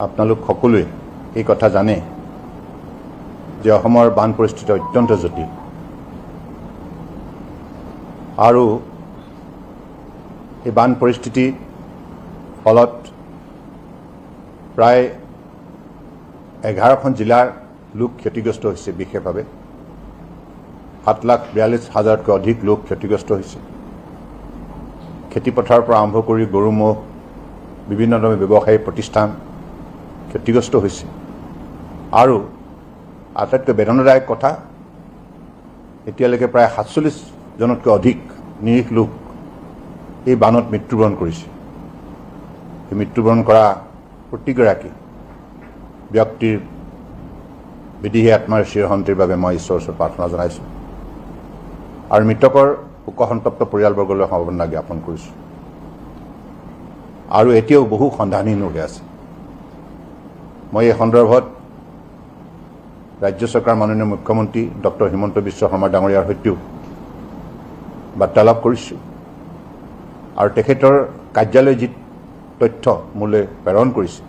আপোনালোক সকলোৱে এই কথা জানে যে অসমৰ বান পৰিস্থিতি অত্যন্ত জটিল আৰু এই বান পৰিস্থিতিৰ ফলত প্ৰায় 11খন জিলাৰ লোক ক্ষতিগ্ৰস্ত হৈছে। বিশেষভাৱে 7,42,000তকৈ অধিক লোক ক্ষতিগ্ৰস্ত হৈছে। খেতিপথাৰৰ পৰা আৰম্ভ কৰি গৰু ম'হ বিভিন্ন ধৰণৰ ব্যৱসায়ী প্ৰতিষ্ঠান ক্ষতিগ্ৰস্ত হৈছে আৰু আটাইতকৈ বেদনাদায়ক কথা এতিয়ালৈকে প্ৰায় 47জনতকৈ অধিক নিৰীহ লোক এই বানত মৃত্যুবৰণ কৰিছে। এই মৃত্যুবৰণ কৰা প্ৰতিগৰাকী ব্যক্তিৰ বিদেহী আত্মাৰ চিৰশান্তিৰ বাবে মই ঈশ্বৰৰ ওচৰত প্ৰাৰ্থনা জনাইছোঁ আৰু মৃতকৰ শোকসন্তপ্ত পৰিয়ালবৰ্গলৈ সমবেদনা জ্ঞাপন কৰিছোঁ। আৰু এতিয়াও বহু সন্ধানহীন হৈ আছে। মই এই সন্দৰ্ভত ৰাজ্য চৰকাৰ মাননীয় মুখ্যমন্ত্ৰী ডক্টৰ হিমন্ত বিশ্ব শৰ্মা ডাঙৰীয়াৰ সৈতেও বাৰ্তালাপ কৰিছোঁ আৰু তেখেতৰ কাৰ্যালয়ে যি তথ্য মোলৈ প্ৰেৰণ কৰিছে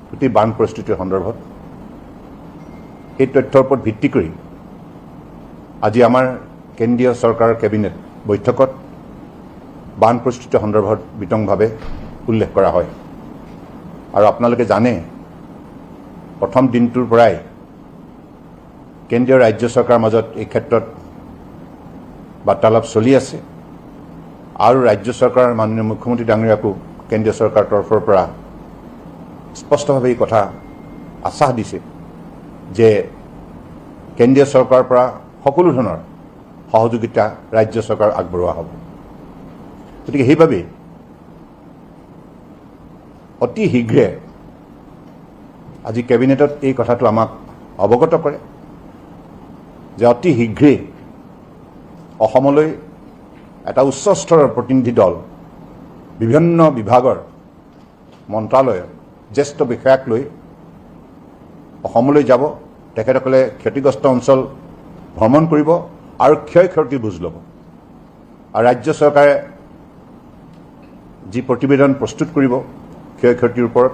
গোটেই বান পৰিস্থিতিৰ সন্দৰ্ভত, সেই তথ্যৰ ওপৰত ভিত্তি কৰি আজি আমাৰ কেন্দ্ৰীয় চৰকাৰৰ কেবিনেট বৈঠকত বান পৰিস্থিতিৰ সন্দৰ্ভত বিতংভাৱে উল্লেখ কৰা হয়। আৰু আপোনালোকে জানে প্ৰথম দিনটোৰ পৰাই কেন্দ্ৰীয় ৰাজ্য চৰকাৰৰ মাজত এই ক্ষেত্ৰত বাৰ্তালাপ চলি আছে আৰু ৰাজ্য চৰকাৰৰ মাননীয় মুখ্যমন্ত্ৰী ডাঙৰীয়াকো কেন্দ্ৰীয় চৰকাৰৰ তৰফৰ পৰা স্পষ্টভাৱে এই কথা আশ্বাস দিছে যে কেন্দ্ৰীয় চৰকাৰৰ পৰা সকলো ধৰণৰ সহযোগিতা ৰাজ্য চৰকাৰক আগবঢ়োৱা হ'ব। গতিকে সেইবাবেই অতি শীঘ্ৰে আজি কেবিনেটত এই কথাটো আমাক অৱগত কৰে যে অতি শীঘ্ৰেই অসমলৈ এটা উচ্চ স্তৰৰ প্ৰতিনিধি দল বিভিন্ন বিভাগৰ মন্ত্ৰালয়ৰ জ্যেষ্ঠ বিষয়াক লৈ অসমলৈ যাব। তেখেতসকলে ক্ষতিগ্ৰস্ত অঞ্চল ভ্ৰমণ কৰিব আৰু ক্ষয় ক্ষতিৰ বুজ ল'ব আৰু ৰাজ্য চৰকাৰে যি প্ৰতিবেদন প্ৰস্তুত কৰিব ক্ষয় ক্ষতিৰ ওপৰত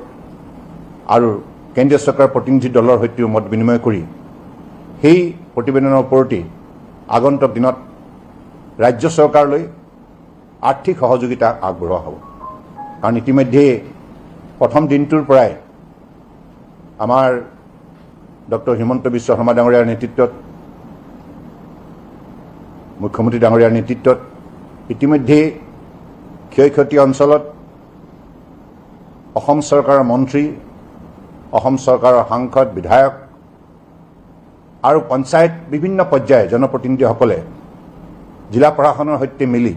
আৰু কেন্দ্ৰীয় চৰকাৰৰ প্ৰতিনিধি দলৰ সৈতেও মত বিনিময় কৰি সেই প্ৰতিবেদনৰ ওপৰতেই আগন্তুক দিনত ৰাজ্য চৰকাৰলৈ আৰ্থিক সহযোগিতা আগবঢ়োৱা হ'ব। কাৰণ ইতিমধ্যে প্ৰথম দিনটোৰ পৰাই আমাৰ ডক্টৰ হিমন্ত বিশ্ব শৰ্মা ডাঙৰীয়াৰ নেতৃত্বত, মুখ্যমন্ত্ৰী ডাঙৰীয়াৰ নেতৃত্বত ইতিমধ্যে ক্ষয় ক্ষতি অঞ্চলত অসম চৰকাৰৰ মন্ত্ৰী, অসম চৰকাৰৰ সাংসদ, বিধায়ক আৰু পঞ্চায়ত বিভিন্ন পৰ্যায়ৰ জনপ্ৰতিনিধিসকলে জিলা প্ৰশাসনৰ সৈতে মিলি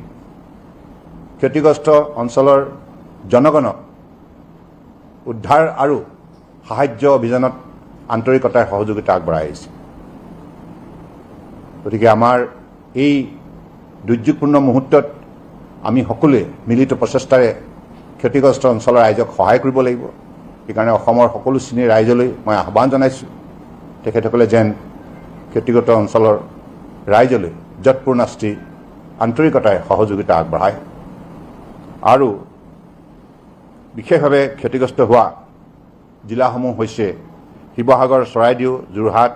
ক্ষতিগ্ৰস্ত অঞ্চলৰ জনগণক উদ্ধাৰ আৰু সাহায্য অভিযানত আন্তৰিকতাৰ সহযোগিতা আগবঢ়াই আহিছে। গতিকে আমাৰ এই দুৰ্যোগপূৰ্ণ মুহূৰ্তত আমি সকলোৱে মিলিত প্ৰচেষ্টাৰে ক্ষতিগ্ৰস্ত অঞ্চলৰ ৰাইজক সহায় কৰিব লাগিব। সেইকাৰণে অসমৰ সকলো শ্ৰেণীৰ ৰাইজলৈ মই আহ্বান জনাইছোঁ তেখেতসকলে যেন ক্ষতিগ্ৰস্ত অঞ্চলৰ ৰাইজলৈ যৎপূৰ্ণাস্তি আন্তৰিকতাৰে সহযোগিতা আগবঢ়ায় আৰু বিশেষভাৱে ক্ষতিগ্ৰস্ত হোৱা জিলাসমূহ হৈছে শিৱসাগৰ, চৰাইদেউ, যোৰহাট,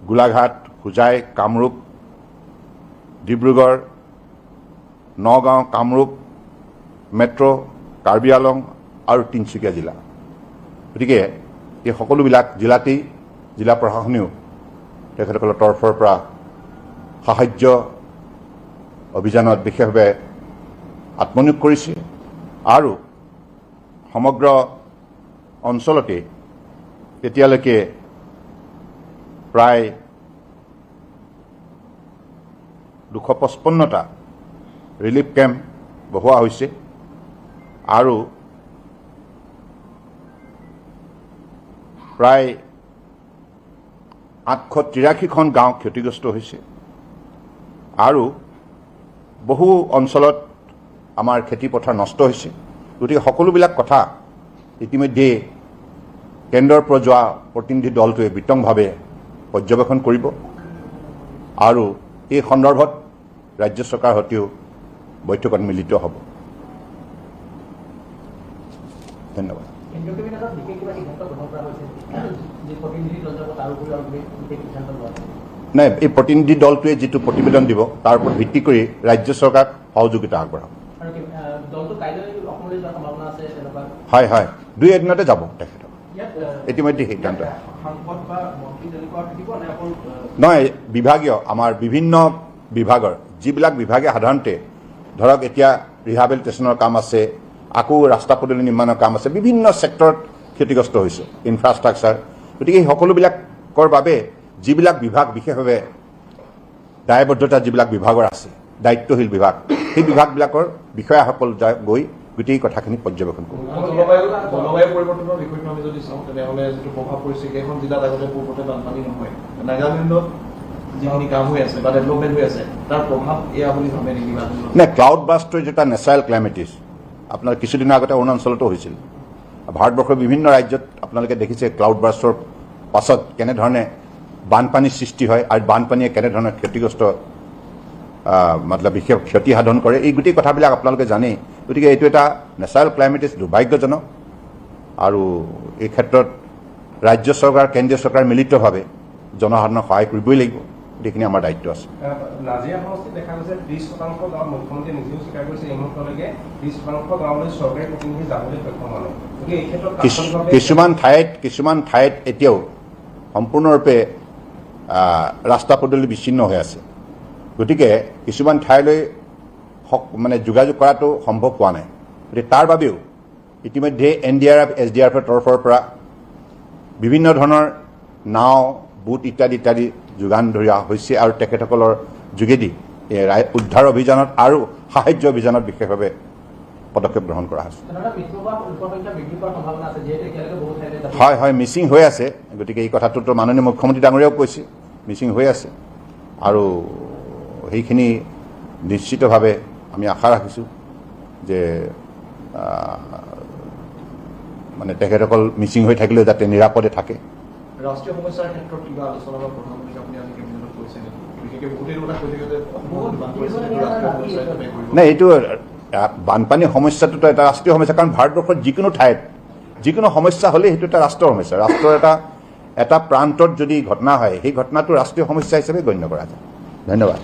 গোলাঘাট, হোজাই, কামৰূপ, ডিব্ৰুগড়, নগাঁও, কামৰূপ মেট্ৰ', কাৰ্বি আংলং আৰু তিনিচুকীয়া জিলা। গতিকে এই সকলোবিলাক জিলাতেই জিলা প্ৰশাসনেও তেখেতসকলৰ তৰফৰ পৰা সাহায্য অভিযানত বিশেষভাৱে আত্মনিয়োগ কৰিছে আৰু সমগ্ৰ অঞ্চলতে এতিয়ালৈকে প্ৰায় 255টা ৰিলিফ কেম্প বহোৱা হৈছে আৰু প্ৰায় 883খন গাঁও ক্ষতিগ্ৰস্ত হৈছে আৰু বহু অঞ্চলত আমাৰ খেতিপথাৰ নষ্ট হৈছে। গতিকে সকলোবিলাক কথা ইতিমধ্যে কেন্দ্ৰৰ পৰা যোৱা প্ৰতিনিধি দলটোৱে বিতংভাৱে পৰ্যবেক্ষণ কৰিব আৰু এই সন্দৰ্ভত ৰাজ্য চৰকাৰৰ সৈতেও বৈঠকত মিলিত হ'ব। ধন্যবাদ। নাই, এই প্ৰতিনিধি দলটোৱে যিটো প্ৰতিবেদন দিব তাৰ ওপৰত ভিত্তি কৰি ৰাজ্য চৰকাৰক সহযোগিতা আগবঢ়াব। হয় হয়, 2 এদিনতে যাব তেখেত ইতিমধ্যে সিদ্ধান্ত। নহয়, বিভাগীয় আমাৰ বিভিন্ন বিভাগৰ যিবিলাক বিভাগে সাধাৰণতে ধৰক এতিয়া ৰিহাবিলিটেশ্যনৰ কাম আছে, আকৌ ৰাস্তা পদূলি নিৰ্মাণৰ কাম আছে, বিভিন্ন ছেক্টৰত ক্ষতিগ্ৰস্ত হৈছে, ইনফ্ৰাষ্ট্ৰাকচাৰ। গতিকে এই সকলোবিলাকৰ বাবে যিবিলাক বিভাগ বিশেষভাৱে দায়বদ্ধতা যিবিলাক বিভাগৰ আছে, দায়িত্বশীল বিভাগ, সেই বিভাগবিলাকৰ বিষয়াসকল গৈ গোটেই কথাখিনি পৰ্যবেক্ষণ কৰোঁ। জলবায়ু পৰিৱৰ্তনৰ বিষয়টো আমি যদি চাওঁ তেনেহ'লে যিটো প্ৰভাৱ পৰিছে, কেইখন জিলাত আগতে পূৰ্বতে বানপানী নহয়, নাগালেণ্ডত যিখিনি কাম হৈ আছে বা ডেভেলপমেণ্ট হৈ আছে তাৰ প্ৰভাৱ এয়া বুলি ভাবে নেকি? নাই, ক্লাউড বাৰ্ষ্টৰ যেটা নেচাৰেল ক্লাইমেটিছ আপোনাৰ কিছুদিনৰ আগতে অৰুণাচলতো হৈছিল। ভাৰতবৰ্ষৰ বিভিন্ন ৰাজ্যত আপোনালোকে দেখিছে ক্লাউড বাৰ্ষ্টৰ পাছত কেনেধৰণে বানপানীৰ সৃষ্টি হয় আৰু বানপানীয়ে কেনেধৰণে ক্ষতিগ্ৰস্ত মতলব বিশেষ ক্ষতি সাধন কৰে, এই গোটেই কথাবিলাক আপোনালোকে জানেই। গতিকে এইটো এটা নেচাৰেল ক্লাইমেটিছ দুৰ্ভাগ্যজনক, আৰু এই ক্ষেত্ৰত ৰাজ্য চৰকাৰ কেন্দ্ৰীয় চৰকাৰ মিলিতভাৱে জনসাধাৰণক সহায় কৰিবই লাগিব। গোটেইখিনি আমাৰ দায়িত্ব আছে। নাজিৰা সমষ্টিত দেখা গৈছে 30% গাঁও মুখ্যমন্ত্ৰীয়ে নিজেও স্বীকাৰ কৰিছে এই মুহূৰ্তলৈকে 30% গাঁৱলৈ চৰকাৰী প্ৰতিনিধি যাবলৈ সক্ষম হোৱা নাই। গতিকে এই ক্ষেত্ৰত কিছুমান ঠাইত এতিয়াও সম্পূৰ্ণৰূপে ৰাস্তা পদূলি বিচ্ছিন্ন হৈ আছে। গতিকে কিছুমান ঠাইলৈ মানে যোগাযোগ কৰাটো সম্ভৱ হোৱা নাই। গতিকে তাৰ বাবেও ইতিমধ্যে NDRF SDRFৰ তৰফৰ পৰা বিভিন্ন ধৰণৰ নাও, বুট ইত্যাদি ইত্যাদি যোগান ধৰা হৈছে, আৰু তেখেতসকলৰ যোগেদি উদ্ধাৰ অভিযানত আৰু সাহায্য অভিযানত বিশেষভাৱে পদক্ষেপ গ্ৰহণ কৰা হৈছে। হয় হয়, মিচিং হৈ আছে। গতিকে এই কথাটোতো মাননীয় মুখ্যমন্ত্ৰী ডাঙৰীয়াও কৈছে, মিচিং হৈ আছে, আৰু সেইখিনি নিশ্চিতভাৱে আমি আশা ৰাখিছোঁ যে মানে তেখেতসকল মিচিং হৈ থাকিলেও যাতে নিৰাপদে থাকে। ৰাষ্ট্ৰীয় সমস্যাৰ ক্ষেত্ৰত কিবা আলোচনা বা প্ৰধানমন্ত্ৰীক আপুনি আজি কেবিনেটত কৈছে নেকি? বিশেষকৈ বহুতেই কথা কৈ থাকে যে নাই, এইটো বানপানীৰ সমস্যাটোতো এটা ৰাষ্ট্ৰীয় সমস্যা, কাৰণ ভাৰতবৰ্ষৰ যিকোনো ঠাইত যিকোনো সমস্যা হ'লে সেইটো এটা ৰাষ্ট্ৰৰ সমস্যা। ৰাষ্ট্ৰৰ এটা প্ৰান্তত যদি ঘটনা হয়, সেই ঘটনাটো ৰাষ্ট্ৰীয় সমস্যা হিচাপে গণ্য কৰা যায়। ধন্যবাদ।